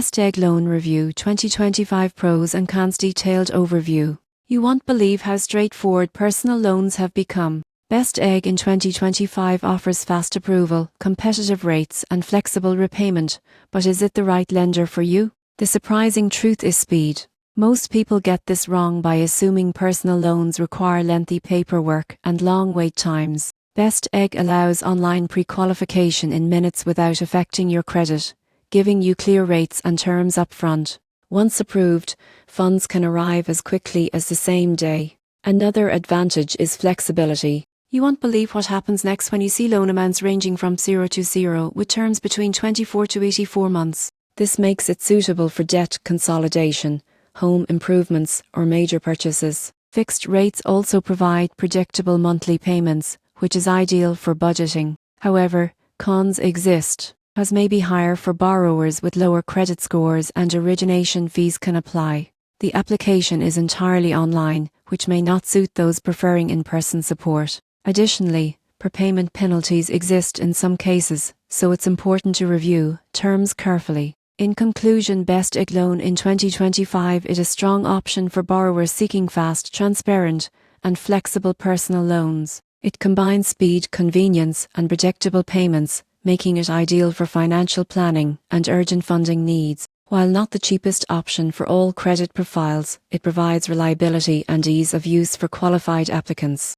Best Egg Loan Review 2025 Pros and Cons Detailed Overview. You won't believe how straightforward personal loans have become. Best Egg in 2025 offers fast approval, competitive rates, and flexible repayment, but is it the right lender for you? The surprising truth is speed. Most people get this wrong by assuming personal loans require lengthy paperwork and long wait times. Best Egg allows online pre-qualification in minutes without affecting your credit, giving you clear rates and terms upfront. Once approved, funds can arrive as quickly as the same day. Another advantage is flexibility. You won't believe what happens next when you see loan amounts ranging from 0 to 0 with terms between 24 to 84 months. This makes it suitable for debt consolidation, home improvements, or major purchases. Fixed rates also provide predictable monthly payments, which is ideal for budgeting. However, cons exist, as may be higher for borrowers with lower credit scores and origination fees can apply. The application is entirely online, which may not suit those preferring in-person support. Additionally, prepayment penalties exist in some cases, so it's important to review terms carefully. In conclusion, Best Egg Loan in 2025 is a strong option for borrowers seeking fast, transparent, and flexible personal loans. It combines speed, convenience, and predictable payments, making it ideal for financial planning and urgent funding needs. While not the cheapest option for all credit profiles, it provides reliability and ease of use for qualified applicants.